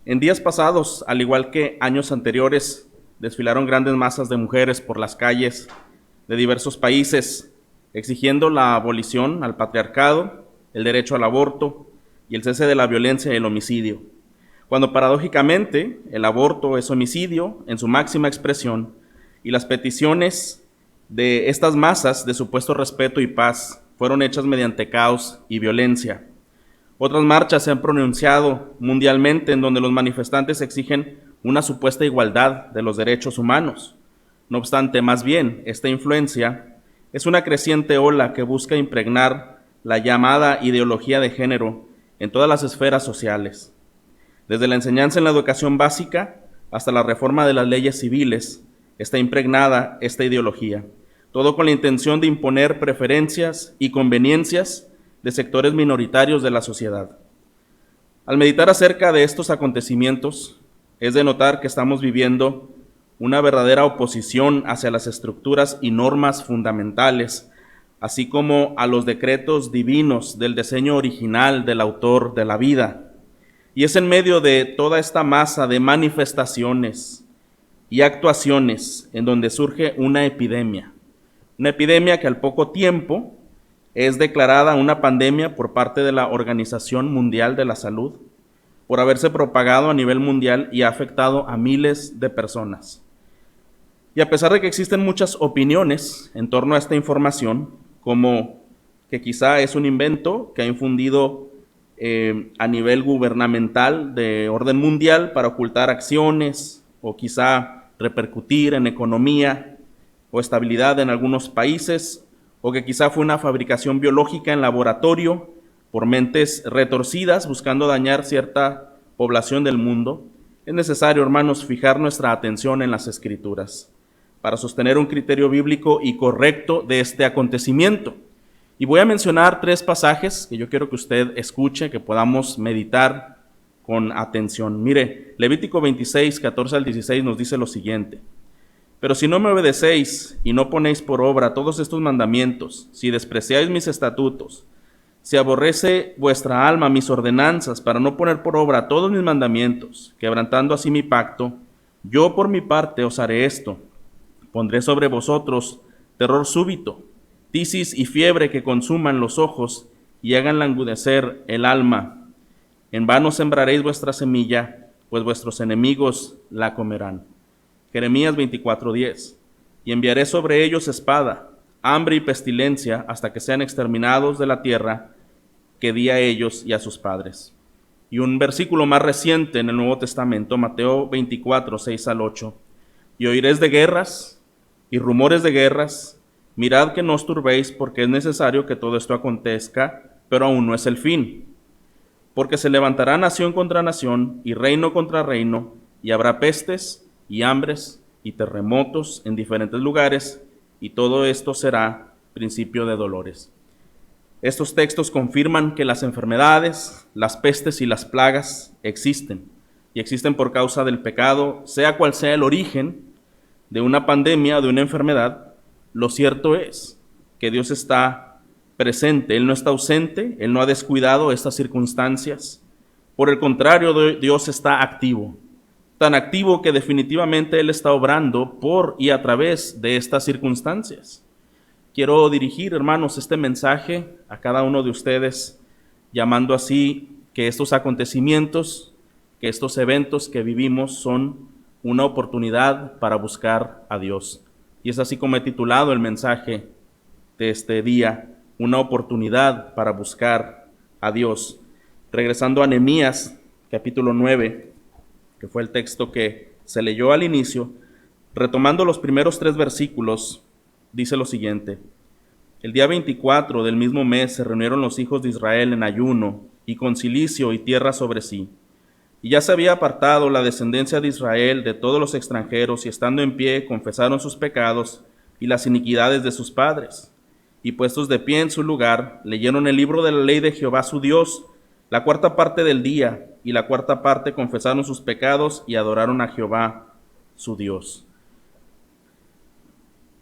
En días pasados, al igual que años anteriores, desfilaron grandes masas de mujeres por las calles de diversos países, exigiendo la abolición al patriarcado, el derecho al aborto y el cese de la violencia y el homicidio, cuando paradójicamente el aborto es homicidio en su máxima expresión y las peticiones de estas masas de supuesto respeto y paz fueron hechas mediante caos y violencia. Otras marchas se han pronunciado mundialmente en donde los manifestantes exigen una supuesta igualdad de los derechos humanos. No obstante, más bien, esta influencia es una creciente ola que busca impregnar la llamada ideología de género en todas las esferas sociales. Desde la enseñanza en la educación básica hasta la reforma de las leyes civiles, está impregnada esta ideología, todo con la intención de imponer preferencias y conveniencias de sectores minoritarios de la sociedad. Al meditar acerca de estos acontecimientos, es de notar que estamos viviendo una verdadera oposición hacia las estructuras y normas fundamentales, así como a los decretos divinos del diseño original del autor de la vida. Y es en medio de toda esta masa de manifestaciones y actuaciones en donde surge una epidemia que al poco tiempo es declarada una pandemia por parte de la Organización Mundial de la Salud por haberse propagado a nivel mundial y ha afectado a miles de personas. Y a pesar de que existen muchas opiniones en torno a esta información, como que quizá es un invento que ha infundido a nivel gubernamental de orden mundial para ocultar acciones o quizá repercutir en economía o estabilidad en algunos países, o que quizá fue una fabricación biológica en laboratorio por mentes retorcidas buscando dañar cierta población del mundo, es necesario, hermanos, fijar nuestra atención en las Escrituras para sostener un criterio bíblico y correcto de este acontecimiento. Y voy a mencionar 3 pasajes que yo quiero que usted escuche, que podamos meditar con atención. Mire, Levítico 26, 14 al 16 nos dice lo siguiente: pero si no me obedecéis y no ponéis por obra todos estos mandamientos, si despreciáis mis estatutos, si aborrece vuestra alma mis ordenanzas para no poner por obra todos mis mandamientos, quebrantando así mi pacto, yo por mi parte os haré esto: pondré sobre vosotros terror súbito, tisis y fiebre que consuman los ojos y hagan languidecer el alma. En vano sembraréis vuestra semilla, pues vuestros enemigos la comerán. Jeremías 24:10. Y enviaré sobre ellos espada, hambre y pestilencia, hasta que sean exterminados de la tierra que di a ellos y a sus padres. Y un versículo más reciente en el Nuevo Testamento, Mateo 24, 6 al 8. Y oiréis de guerras y rumores de guerras. Mirad que no os turbéis, porque es necesario que todo esto acontezca, pero aún no es el fin. Porque se levantará nación contra nación y reino contra reino, y habrá pestes y hambres y terremotos en diferentes lugares, y todo esto será principio de dolores. Estos textos confirman que las enfermedades, las pestes y las plagas existen, y existen por causa del pecado, sea cual sea el origen de una pandemia o de una enfermedad. Lo cierto es que Dios está presente, Él no está ausente, Él no ha descuidado estas circunstancias. Por el contrario, Dios está activo, tan activo que definitivamente Él está obrando por y a través de estas circunstancias. Quiero dirigir, hermanos, este mensaje a cada uno de ustedes, llamando así que estos acontecimientos, que estos eventos que vivimos son una oportunidad para buscar a Dios. Y es así como he titulado el mensaje de este día: una oportunidad para buscar a Dios. Regresando a Nehemías, capítulo 9, que fue el texto que se leyó al inicio, retomando los primeros 3 versículos, dice lo siguiente: el día 24 del mismo mes se reunieron los hijos de Israel en ayuno y con cilicio y tierra sobre sí. Y ya se había apartado la descendencia de Israel de todos los extranjeros, y estando en pie confesaron sus pecados y las iniquidades de sus padres. Y puestos de pie en su lugar, leyeron el libro de la ley de Jehová su Dios, la 4ª parte del día, y la 4ª parte confesaron sus pecados y adoraron a Jehová su Dios.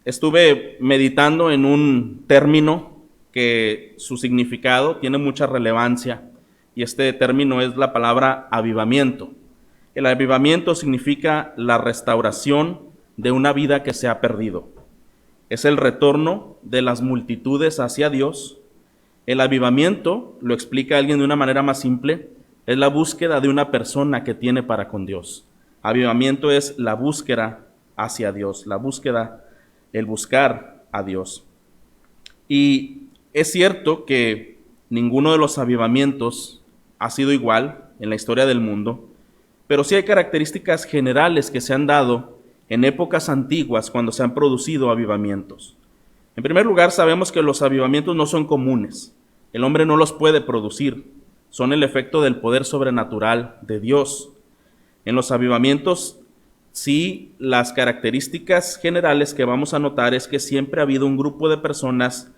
Estuve meditando en un término que su significado tiene mucha relevancia, y este término es la palabra avivamiento. El avivamiento significa la restauración de una vida que se ha perdido. Es el retorno de las multitudes hacia Dios. El avivamiento, lo explica alguien de una manera más simple, es la búsqueda de una persona que tiene para con Dios. Avivamiento es la búsqueda hacia Dios, la búsqueda, el buscar a Dios. Y es cierto que ninguno de los avivamientos ha sido igual en la historia del mundo, pero sí hay características generales que se han dado en épocas antiguas cuando se han producido avivamientos. En primer lugar, sabemos que los avivamientos no son comunes. El hombre no los puede producir. Son el efecto del poder sobrenatural de Dios. En los avivamientos, sí, las características generales que vamos a notar es que siempre ha habido un grupo de personas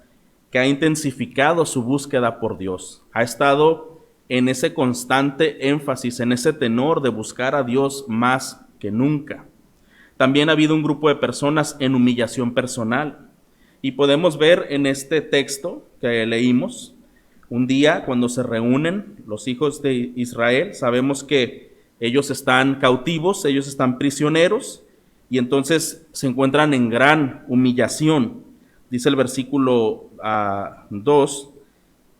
que ha intensificado su búsqueda por Dios. Ha estado en ese constante énfasis, en ese tenor de buscar a Dios más que nunca. También ha habido un grupo de personas en humillación personal. Y podemos ver en este texto que leímos, un día cuando se reúnen los hijos de Israel, sabemos que ellos están cautivos, ellos están prisioneros, y entonces se encuentran en gran humillación. Dice el versículo 2,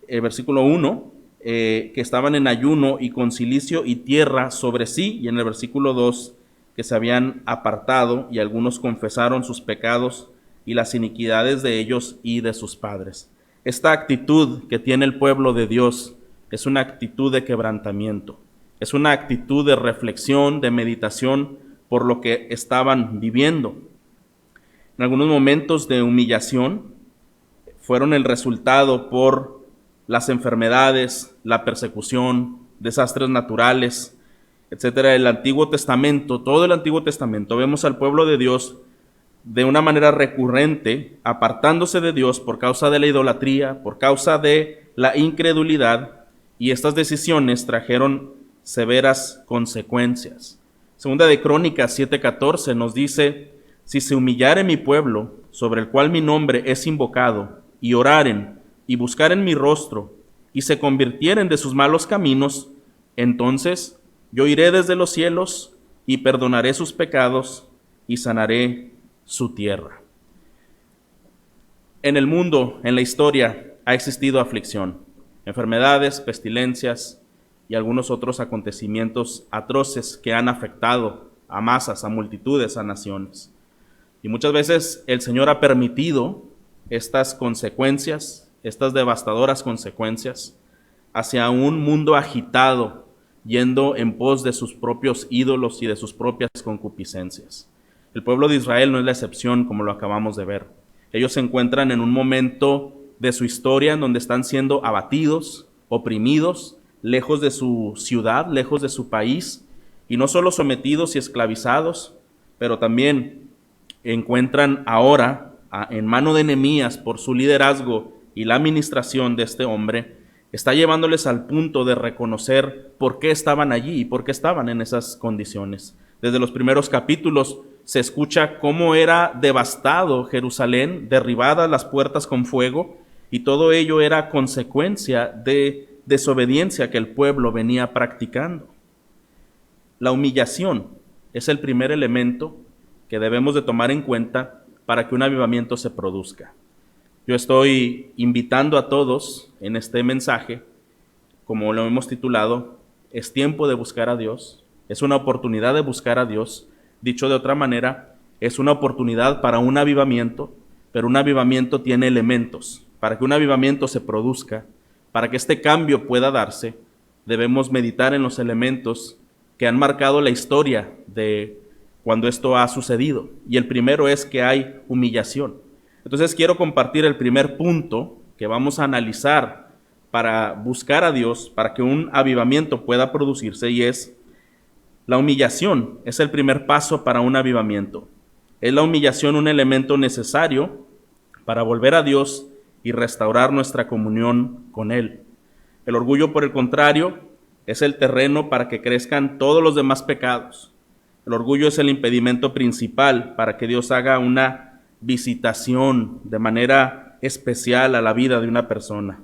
el versículo 1, que estaban en ayuno y con cilicio y tierra sobre sí, y en el versículo 2, que se habían apartado y algunos confesaron sus pecados y las iniquidades de ellos y de sus padres. Esta actitud que tiene el pueblo de Dios es una actitud de quebrantamiento, es una actitud de reflexión, de meditación por lo que estaban viviendo. En algunos momentos de humillación fueron el resultado por las enfermedades, la persecución, desastres naturales, etcétera. El Antiguo Testamento, todo el Antiguo Testamento, vemos al pueblo de Dios de una manera recurrente, apartándose de Dios por causa de la idolatría, por causa de la incredulidad, y estas decisiones trajeron severas consecuencias. Segunda de Crónicas 7:14 nos dice: si se humillare mi pueblo, sobre el cual mi nombre es invocado, y oraren, y buscaren mi rostro, y se convirtieren de sus malos caminos, entonces yo iré desde los cielos, y perdonaré sus pecados, y sanaré su tierra. En el mundo, en la historia, ha existido aflicción, enfermedades, pestilencias y algunos otros acontecimientos atroces que han afectado a masas, a multitudes, a naciones. Y muchas veces el Señor ha permitido estas consecuencias, estas devastadoras consecuencias, hacia un mundo agitado, yendo en pos de sus propios ídolos y de sus propias concupiscencias. El pueblo de Israel no es la excepción, como lo acabamos de ver. Ellos se encuentran en un momento de su historia en donde están siendo abatidos, oprimidos, lejos de su ciudad, lejos de su país, y no solo sometidos y esclavizados, pero también encuentran ahora en mano de Nehemías, por su liderazgo y la administración de este hombre, está llevándoles al punto de reconocer por qué estaban allí y por qué estaban en esas condiciones. Desde los primeros capítulos se escucha cómo era devastado Jerusalén, derribadas las puertas con fuego, y todo ello era consecuencia de desobediencia que el pueblo venía practicando. La humillación es el primer elemento que debemos de tomar en cuenta para que un avivamiento se produzca. Yo estoy invitando a todos en este mensaje, como lo hemos titulado, es tiempo de buscar a Dios, es una oportunidad de buscar a Dios. Dicho de otra manera, es una oportunidad para un avivamiento, pero un avivamiento tiene elementos. Para que un avivamiento se produzca, para que este cambio pueda darse, debemos meditar en los elementos que han marcado la historia de cuando esto ha sucedido. Y el primero es que hay humillación. Entonces quiero compartir el primer punto que vamos a analizar para buscar a Dios, para que un avivamiento pueda producirse, y es la humillación. Es el primer paso para un avivamiento. Es la humillación un elemento necesario para volver a Dios y restaurar nuestra comunión con Él. El orgullo, por el contrario, es el terreno para que crezcan todos los demás pecados. El orgullo es el impedimento principal para que Dios haga una visitación de manera especial a la vida de una persona.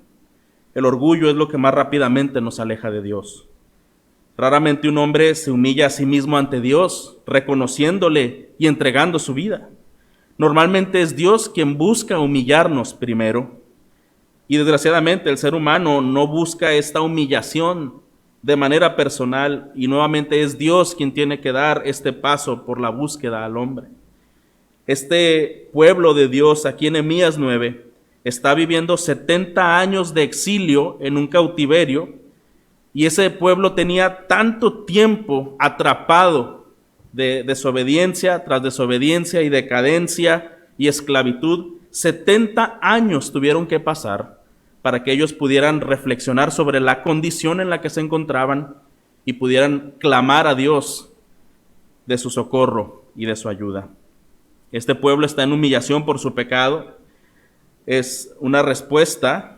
El orgullo es lo que más rápidamente nos aleja de Dios. Raramente un hombre se humilla a sí mismo ante Dios, reconociéndole y entregando su vida. Normalmente es Dios quien busca humillarnos primero. Y desgraciadamente el ser humano no busca esta humillación de manera personal, y nuevamente es Dios quien tiene que dar este paso por la búsqueda al hombre. Este pueblo de Dios, aquí en Nehemías 9, está viviendo 70 años de exilio en un cautiverio, y ese pueblo tenía tanto tiempo atrapado de desobediencia tras desobediencia y decadencia y esclavitud. 70 años tuvieron que pasar para que ellos pudieran reflexionar sobre la condición en la que se encontraban y pudieran clamar a Dios de su socorro y de su ayuda. Este pueblo está en humillación por su pecado. Es una respuesta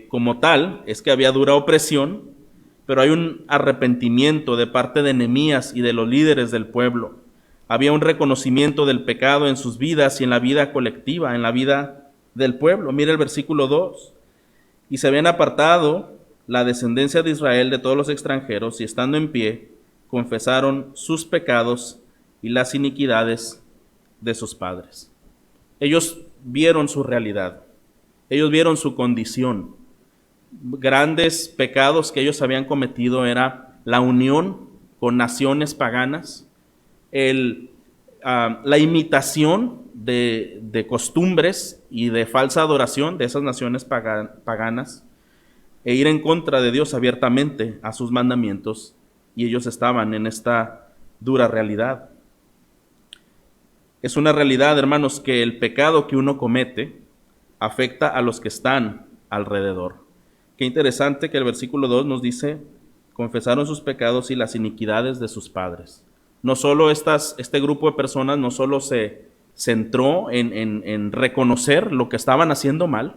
como tal, es que había dura opresión, pero hay un arrepentimiento de parte de Nehemías y de los líderes del pueblo. Había un reconocimiento del pecado en sus vidas y en la vida colectiva, en la vida del pueblo. Mira el versículo 2. Y se habían apartado la descendencia de Israel de todos los extranjeros, y estando en pie, confesaron sus pecados y las iniquidades de sus padres. Ellos vieron su realidad, ellos vieron su condición. Grandes pecados que ellos habían cometido era la unión con naciones paganas, la imitación de costumbres y de falsa adoración de esas naciones paganas, e ir en contra de Dios abiertamente a sus mandamientos, y ellos estaban en esta dura realidad. Es una realidad, hermanos, que el pecado que uno comete afecta a los que están alrededor. Qué interesante que el versículo 2 nos dice: confesaron sus pecados y las iniquidades de sus padres. No solo este grupo de personas no solo se centró en reconocer lo que estaban haciendo mal,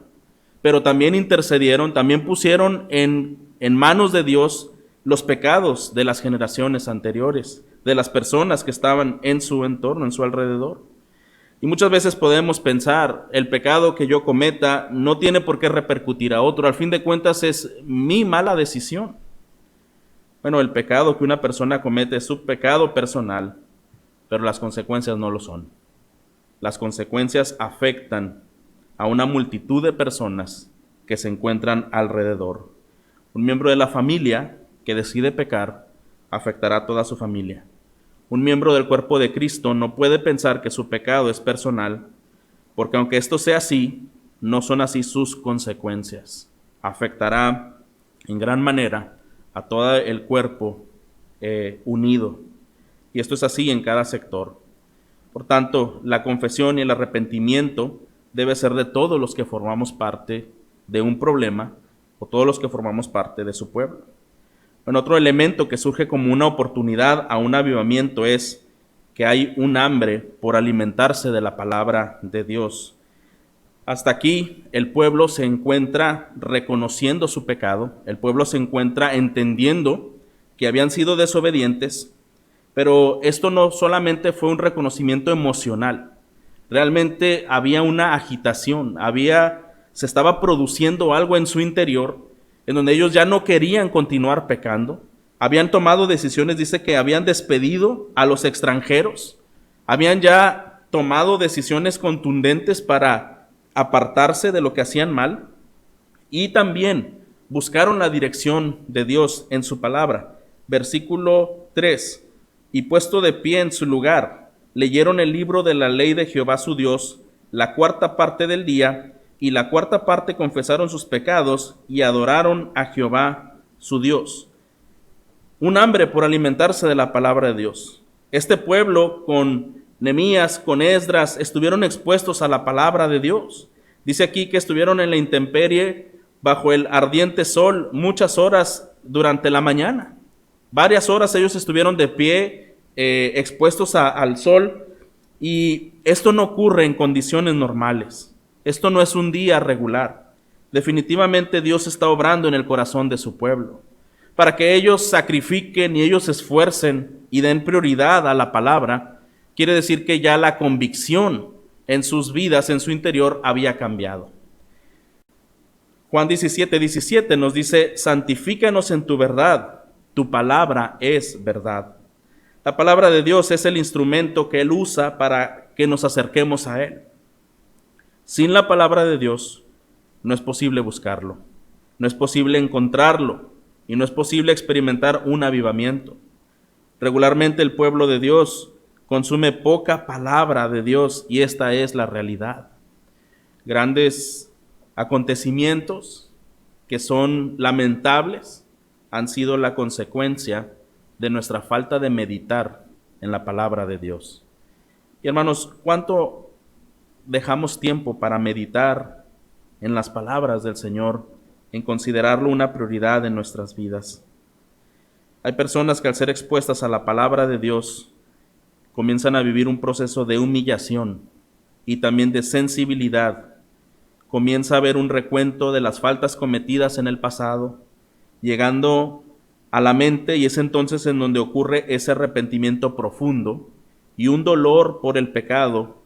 pero también intercedieron, también pusieron en manos de Dios los pecados de las generaciones anteriores, de las personas que estaban en su entorno, en su alrededor. Y muchas veces podemos pensar, el pecado que yo cometa no tiene por qué repercutir a otro, al fin de cuentas es mi mala decisión. Bueno, el pecado que una persona comete es su pecado personal, pero las consecuencias no lo son. Las consecuencias afectan a una multitud de personas que se encuentran alrededor. Un miembro de la familia que decide pecar afectará a toda su familia. Un miembro del cuerpo de Cristo no puede pensar que su pecado es personal, porque aunque esto sea así, no son así sus consecuencias. Afectará en gran manera a todo el cuerpo unido. Y esto es así en cada sector. Por tanto, la confesión y el arrepentimiento debe ser de todos los que formamos parte de un problema o todos los que formamos parte de su pueblo. Bueno, otro elemento que surge como una oportunidad a un avivamiento es que hay un hambre por alimentarse de la palabra de Dios. Hasta aquí el pueblo se encuentra reconociendo su pecado, el pueblo se encuentra entendiendo que habían sido desobedientes, pero esto no solamente fue un reconocimiento emocional, realmente había una agitación, se estaba produciendo algo en su interior en donde ellos ya no querían continuar pecando, habían tomado decisiones, dice que habían despedido a los extranjeros, habían ya tomado decisiones contundentes para apartarse de lo que hacían mal, y también buscaron la dirección de Dios en su palabra. Versículo 3, y puesto de pie en su lugar, leyeron el libro de la ley de Jehová su Dios, la cuarta parte del día, y la cuarta parte confesaron sus pecados y adoraron a Jehová su Dios. Un hambre por alimentarse de la palabra de Dios. Este pueblo con Nehemías, con Esdras, estuvieron expuestos a la palabra de Dios. Dice aquí que estuvieron en la intemperie bajo el ardiente sol muchas horas durante la mañana. Varias horas ellos estuvieron de pie, expuestos al sol, y esto no ocurre en condiciones normales. Esto no es un día regular. Definitivamente Dios está obrando en el corazón de su pueblo, para que ellos sacrifiquen y ellos se esfuercen y den prioridad a la palabra. Quiere decir que ya la convicción en sus vidas, en su interior, había cambiado. Juan 17:17 nos dice: santifícanos en tu verdad, Tu palabra es verdad. La palabra de Dios es el instrumento que Él usa para que nos acerquemos a Él. Sin la palabra de Dios no es posible buscarlo, no es posible encontrarlo y no es posible experimentar un avivamiento. Regularmente el pueblo de Dios consume poca palabra de Dios y esta es la realidad. Grandes acontecimientos que son lamentables han sido la consecuencia de nuestra falta de meditar en la palabra de Dios. Y hermanos, ¿cuánto dejamos tiempo para meditar en las palabras del Señor, en considerarlo una prioridad en nuestras vidas? Hay personas que al ser expuestas a la palabra de Dios comienzan a vivir un proceso de humillación y también de sensibilidad. Comienza a haber un recuento de las faltas cometidas en el pasado, llegando a la mente, y es entonces en donde ocurre ese arrepentimiento profundo y un dolor por el pecado,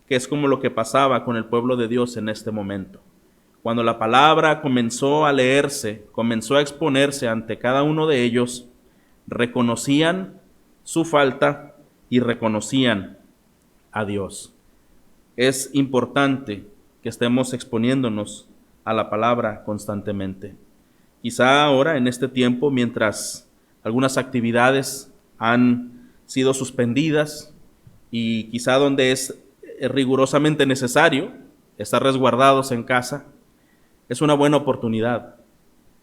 que es como lo que pasaba con el pueblo de Dios en este momento. Cuando la palabra comenzó a leerse, comenzó a exponerse ante cada uno de ellos, reconocían su falta y reconocían a Dios. Es importante que estemos exponiéndonos a la palabra constantemente. Quizá ahora, en este tiempo, mientras algunas actividades han sido suspendidas y quizá donde es rigurosamente necesario estar resguardados en casa, es una buena oportunidad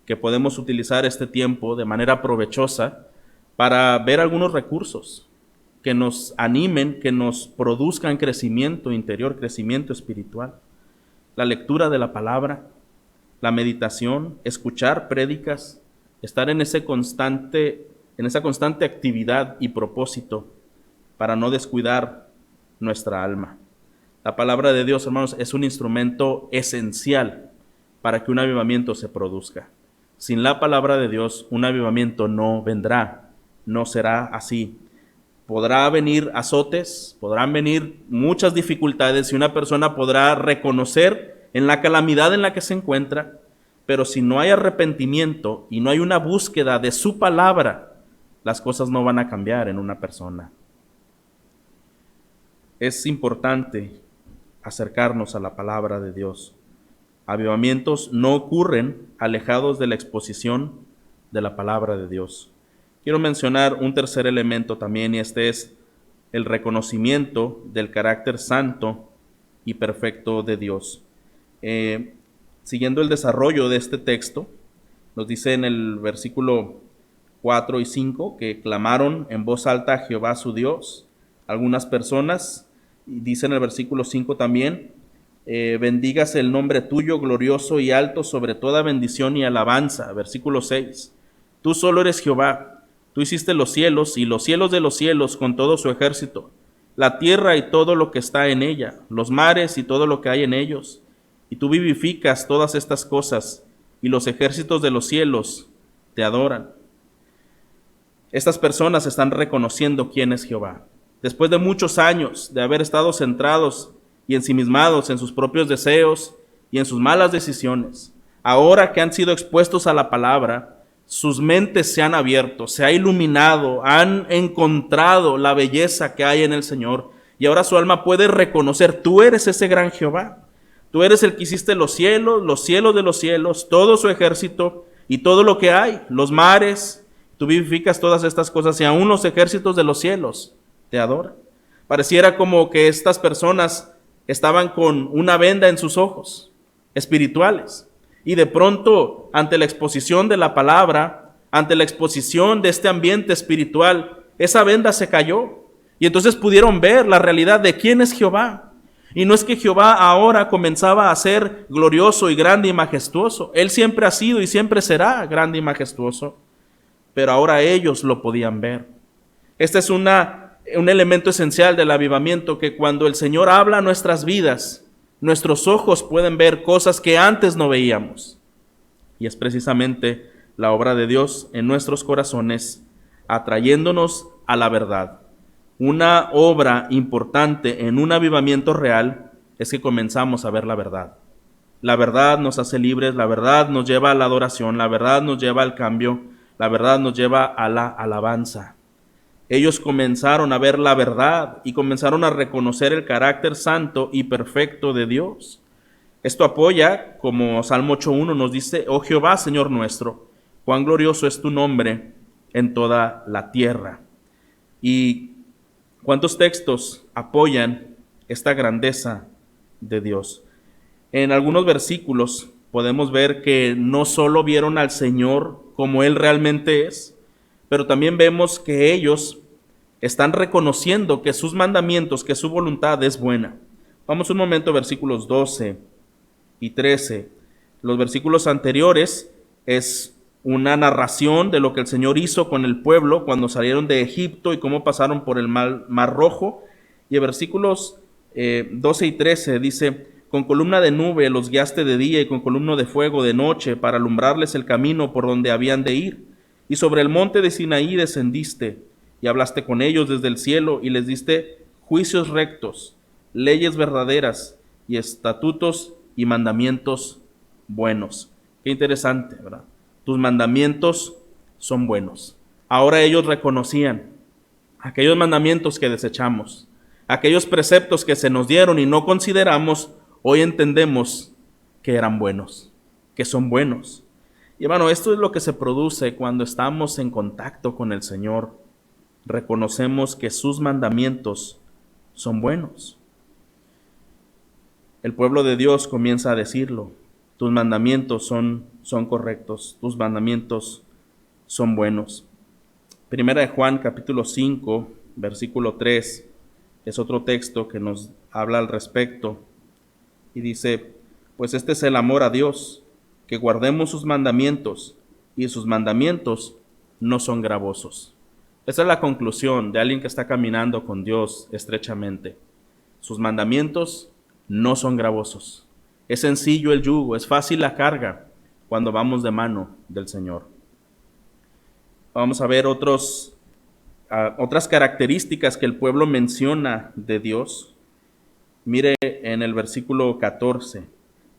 que podemos utilizar este tiempo de manera provechosa para ver algunos recursos que nos animen, que nos produzcan crecimiento interior, crecimiento espiritual. La lectura de la palabra, la meditación, escuchar prédicas, estar en esa constante actividad y propósito para no descuidar nuestra alma. La palabra de Dios, hermanos, es un instrumento esencial para que un avivamiento se produzca. Sin la palabra de Dios, un avivamiento no vendrá, no será así. Podrá venir azotes, podrán venir muchas dificultades y una persona podrá reconocer en la calamidad en la que se encuentra, pero si no hay arrepentimiento y no hay una búsqueda de su palabra, las cosas no van a cambiar en una persona. Es importante acercarnos a la palabra de Dios. Avivamientos no ocurren alejados de la exposición de la palabra de Dios. Quiero mencionar un tercer elemento también, y este es el reconocimiento del carácter santo y perfecto de Dios. Siguiendo el desarrollo de este texto, nos dice en el versículo 4 y 5 que clamaron en voz alta a Jehová su Dios. Algunas personas, y dice en el versículo 5 también, bendígase el nombre tuyo, glorioso y alto sobre toda bendición y alabanza. Versículo 6, tú solo eres Jehová, tú hiciste los cielos y los cielos de los cielos con todo su ejército, la tierra y todo lo que está en ella, los mares y todo lo que hay en ellos. Y tú vivificas todas estas cosas, y los ejércitos de los cielos te adoran. Estas personas están reconociendo quién es Jehová. Después de muchos años de haber estado centrados y ensimismados en sus propios deseos y en sus malas decisiones, ahora que han sido expuestos a la palabra, sus mentes se han abierto, se ha iluminado, han encontrado la belleza que hay en el Señor, y ahora su alma puede reconocer, tú eres ese gran Jehová. Tú eres el que hiciste los cielos de los cielos, todo su ejército y todo lo que hay, los mares. Tú vivificas todas estas cosas y aún los ejércitos de los cielos te adoran. Pareciera como que estas personas estaban con una venda en sus ojos espirituales y de pronto, ante la exposición de la palabra, ante la exposición de este ambiente espiritual, esa venda se cayó y entonces pudieron ver la realidad de quién es Jehová. Y no es que Jehová ahora comenzaba a ser glorioso y grande y majestuoso. Él siempre ha sido y siempre será grande y majestuoso. Pero ahora ellos lo podían ver. Este es un elemento esencial del avivamiento, que cuando el Señor habla a nuestras vidas, nuestros ojos pueden ver cosas que antes no veíamos. Y es precisamente la obra de Dios en nuestros corazones, atrayéndonos a la verdad. Una obra importante en un avivamiento real es que comenzamos a ver la verdad. La verdad nos hace libres, la verdad nos lleva a la adoración, la verdad nos lleva al cambio. La verdad nos lleva a la alabanza. Ellos comenzaron a ver la verdad y comenzaron a reconocer el carácter santo y perfecto de Dios. Esto apoya, como Salmo 8.1 nos dice: oh Jehová, Señor nuestro, cuán glorioso es tu nombre en toda la tierra. ¿Y cuántos textos apoyan esta grandeza de Dios? En algunos versículos podemos ver que no solo vieron al Señor como Él realmente es, pero también vemos que ellos están reconociendo que sus mandamientos, que su voluntad es buena. Vamos un momento a versículos 12 y 13. Los versículos anteriores es una narración de lo que el Señor hizo con el pueblo cuando salieron de Egipto y cómo pasaron por el Mar Rojo. Y en versículos 12 y 13 dice: con columna de nube los guiaste de día y con columna de fuego de noche para alumbrarles el camino por donde habían de ir. Y sobre el monte de Sinaí descendiste y hablaste con ellos desde el cielo y les diste juicios rectos, leyes verdaderas y estatutos y mandamientos buenos. Qué interesante, ¿verdad? Tus mandamientos son buenos. Ahora ellos reconocían aquellos mandamientos que desechamos, aquellos preceptos que se nos dieron y no consideramos, hoy entendemos que eran buenos, que son buenos. Y hermano, esto es lo que se produce cuando estamos en contacto con el Señor. Reconocemos que sus mandamientos son buenos. El pueblo de Dios comienza a decirlo: tus mandamientos son correctos, tus mandamientos son buenos. Primera de Juan capítulo 5, versículo 3, es otro texto que nos habla al respecto y dice: pues este es el amor a Dios, que guardemos sus mandamientos, y sus mandamientos no son gravosos. Esa es la conclusión de alguien que está caminando con Dios estrechamente. Sus mandamientos no son gravosos. Es sencillo el yugo, es fácil la carga cuando vamos de mano del Señor. Vamos a ver otras características que el pueblo menciona de Dios. Mire en el versículo 14.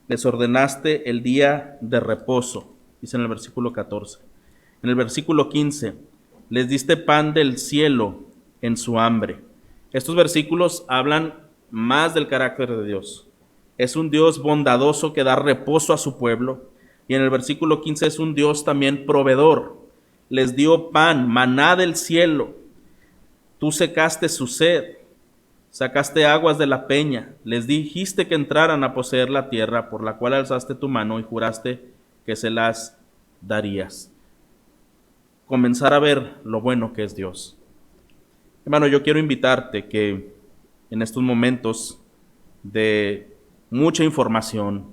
Les ordenaste el día de reposo, dice en el versículo 14. En el versículo 15, les diste pan del cielo en su hambre. Estos versículos hablan más del carácter de Dios. Es un Dios bondadoso que da reposo a su pueblo. Y en el versículo 15 es un Dios también proveedor. Les dio pan, maná del cielo. Tú secaste su sed, sacaste aguas de la peña. Les dijiste que entraran a poseer la tierra por la cual alzaste tu mano y juraste que se las darías. Comenzar a ver lo bueno que es Dios. Hermano, yo quiero invitarte que en estos momentos de mucha información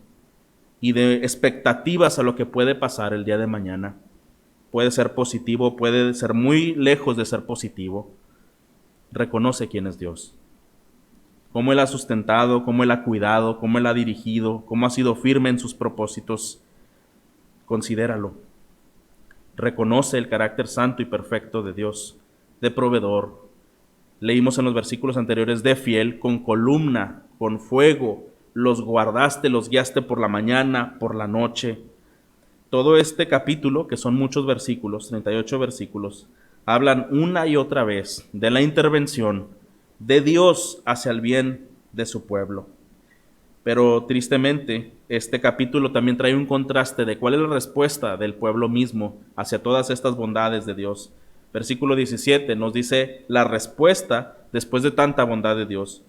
y de expectativas a lo que puede pasar el día de mañana, puede ser positivo, puede ser muy lejos de ser positivo, reconoce quién es Dios, cómo Él ha sustentado, cómo Él ha cuidado, cómo Él ha dirigido, cómo ha sido firme en sus propósitos. Considéralo. Reconoce el carácter santo y perfecto de Dios, de proveedor. Leímos en los versículos anteriores: de fiel, con columna, con fuego, los guardaste, los guiaste por la mañana, por la noche. Todo este capítulo, que son muchos versículos, 38 versículos, hablan una y otra vez de la intervención de Dios hacia el bien de su pueblo. Pero tristemente, este capítulo también trae un contraste de cuál es la respuesta del pueblo mismo hacia todas estas bondades de Dios. Versículo 17 nos dice la respuesta después de tanta bondad de Dios.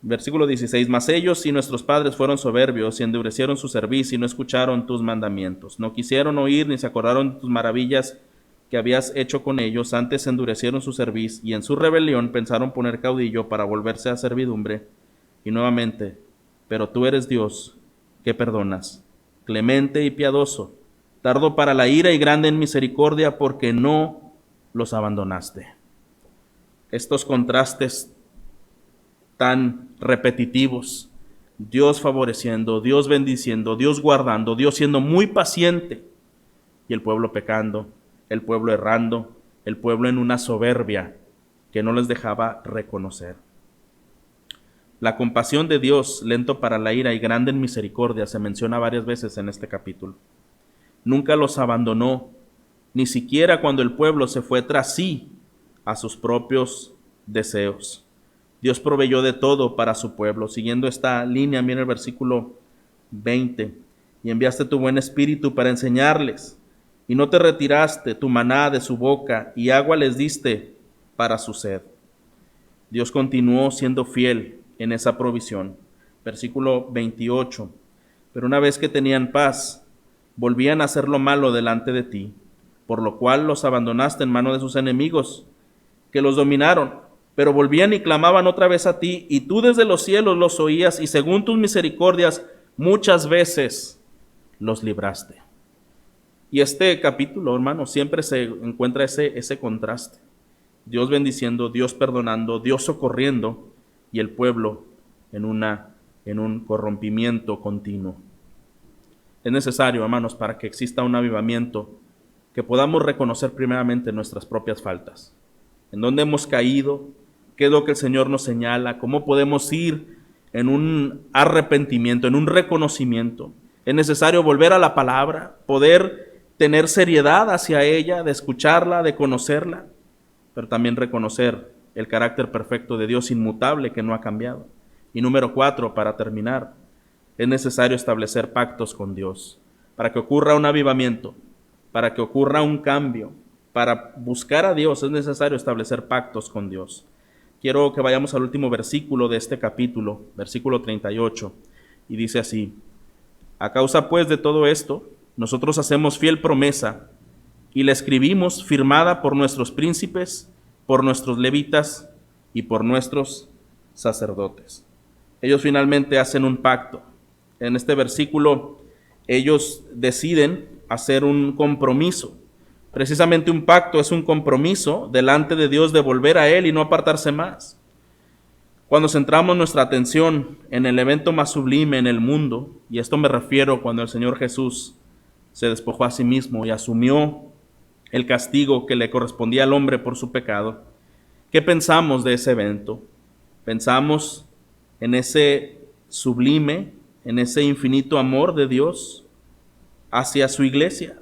Versículo 16: mas ellos y nuestros padres fueron soberbios y endurecieron su cerviz y no escucharon tus mandamientos. No quisieron oír ni se acordaron de tus maravillas que habías hecho con ellos. Antes endurecieron su cerviz y en su rebelión pensaron poner caudillo para volverse a servidumbre. Y nuevamente: pero tú eres Dios que perdonas, clemente y piadoso, tardo para la ira y grande en misericordia, porque no los abandonaste. Estos contrastes tan repetitivos, Dios favoreciendo, Dios bendiciendo, Dios guardando, Dios siendo muy paciente, y el pueblo pecando, el pueblo errando, el pueblo en una soberbia que no les dejaba reconocer. La compasión de Dios, lento para la ira y grande en misericordia, se menciona varias veces en este capítulo. Nunca los abandonó, ni siquiera cuando el pueblo se fue tras sí a sus propios deseos. Dios proveyó de todo para su pueblo. Siguiendo esta línea, mira el versículo 20. Y enviaste tu buen espíritu para enseñarles, y no te retiraste tu maná de su boca, y agua les diste para su sed. Dios continuó siendo fiel en esa provisión. Versículo 28. Pero una vez que tenían paz, volvían a hacer lo malo delante de ti, por lo cual los abandonaste en mano de sus enemigos, que los dominaron. Pero volvían y clamaban otra vez a ti, y tú desde los cielos los oías, y según tus misericordias muchas veces los libraste. Y este capítulo, hermano, siempre se encuentra ese contraste. Dios bendiciendo, Dios perdonando, Dios socorriendo, y el pueblo en un corrompimiento continuo. Es necesario, hermanos, para que exista un avivamiento, que podamos reconocer primeramente nuestras propias faltas, en dónde hemos caído, qué es lo que el Señor nos señala, cómo podemos ir en un arrepentimiento, en un reconocimiento. Es necesario volver a la palabra, poder tener seriedad hacia ella, de escucharla, de conocerla, pero también reconocer el carácter perfecto de Dios inmutable que no ha cambiado. Y número 4, para terminar, es necesario establecer pactos con Dios, para que ocurra un avivamiento, para que ocurra un cambio, para buscar a Dios es necesario establecer pactos con Dios. Quiero que vayamos al último versículo de este capítulo, versículo 38, y dice así: a causa pues de todo esto, nosotros hacemos fiel promesa, y la escribimos firmada por nuestros príncipes, por nuestros levitas y por nuestros sacerdotes. Ellos finalmente hacen un pacto. En este versículo, ellos deciden hacer un compromiso. Precisamente un pacto es un compromiso delante de Dios de volver a Él y no apartarse más. Cuando centramos nuestra atención en el evento más sublime en el mundo, y esto me refiero cuando el Señor Jesús se despojó a sí mismo y asumió el castigo que le correspondía al hombre por su pecado, ¿qué pensamos de ese evento? Pensamos en ese sublime, en ese infinito amor de Dios hacia su iglesia.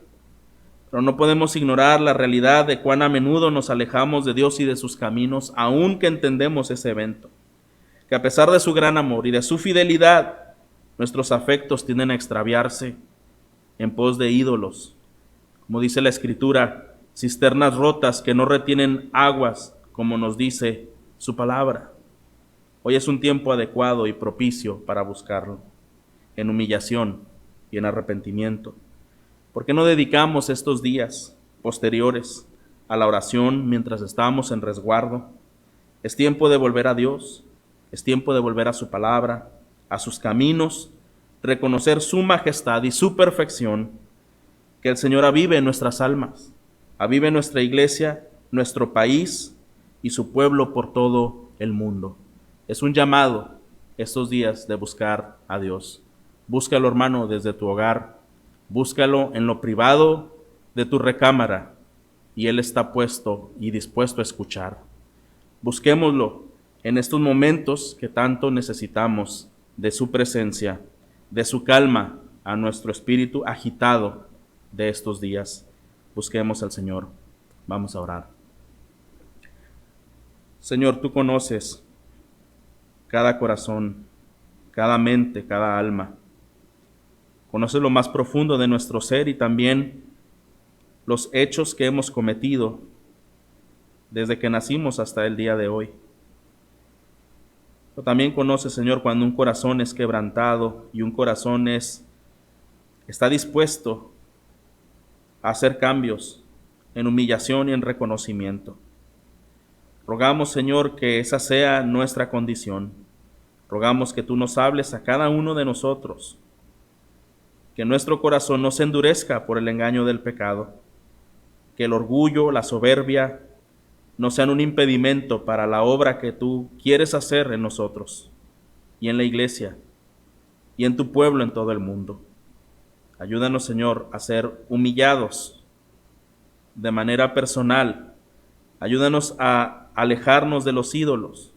Pero no podemos ignorar la realidad de cuán a menudo nos alejamos de Dios y de sus caminos, aun que entendemos ese evento. Que a pesar de su gran amor y de su fidelidad, nuestros afectos tienden a extraviarse en pos de ídolos. Como dice la Escritura, cisternas rotas que no retienen aguas, como nos dice su palabra. Hoy es un tiempo adecuado y propicio para buscarlo, en humillación y en arrepentimiento. ¿Por qué no dedicamos estos días posteriores a la oración mientras estamos en resguardo? Es tiempo de volver a Dios, es tiempo de volver a su palabra, a sus caminos, reconocer su majestad y su perfección, que el Señor avive en nuestras almas, avive nuestra iglesia, nuestro país y su pueblo por todo el mundo. Es un llamado estos días de buscar a Dios. Búscalo, hermano, desde tu hogar, búscalo en lo privado de tu recámara, y Él está puesto y dispuesto a escuchar. Busquémoslo en estos momentos que tanto necesitamos de su presencia, de su calma a nuestro espíritu agitado de estos días. Busquemos al Señor. Vamos a orar. Señor, tú conoces cada corazón, cada mente, cada alma. Conoces lo más profundo de nuestro ser y también los hechos que hemos cometido desde que nacimos hasta el día de hoy. Pero también conoces, Señor, cuando un corazón es quebrantado y un corazón está dispuesto a hacer cambios en humillación y en reconocimiento. Rogamos, Señor, que esa sea nuestra condición. Rogamos que tú nos hables a cada uno de nosotros, que nuestro corazón no se endurezca por el engaño del pecado, que el orgullo, la soberbia, no sean un impedimento para la obra que tú quieres hacer en nosotros y en la iglesia y en tu pueblo en todo el mundo. Ayúdanos, Señor, a ser humillados de manera personal. Ayúdanos a alejarnos de los ídolos,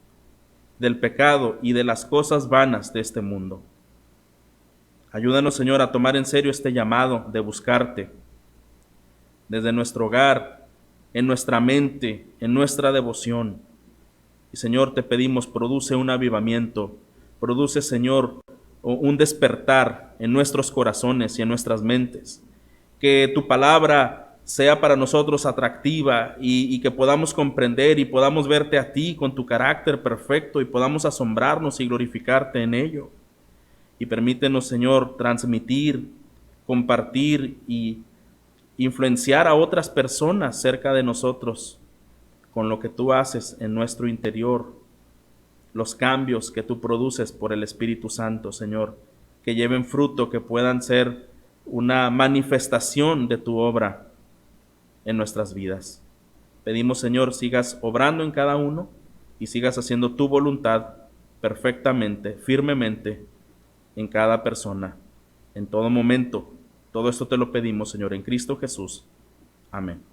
del pecado y de las cosas vanas de este mundo. Ayúdanos, Señor, a tomar en serio este llamado de buscarte desde nuestro hogar, en nuestra mente, en nuestra devoción. Y, Señor, te pedimos, produce un avivamiento, produce, Señor, un despertar en nuestros corazones y en nuestras mentes. Que tu palabra sea para nosotros atractiva y que podamos comprender y podamos verte a ti con tu carácter perfecto y podamos asombrarnos y glorificarte en ello. Y permítenos, Señor, transmitir, compartir y influenciar a otras personas cerca de nosotros con lo que tú haces en nuestro interior, los cambios que tú produces por el Espíritu Santo, Señor, que lleven fruto, que puedan ser una manifestación de tu obra en nuestras vidas. Pedimos, Señor, sigas obrando en cada uno y sigas haciendo tu voluntad perfectamente, firmemente en cada persona, en todo momento. Todo esto te lo pedimos, Señor, en Cristo Jesús. Amén.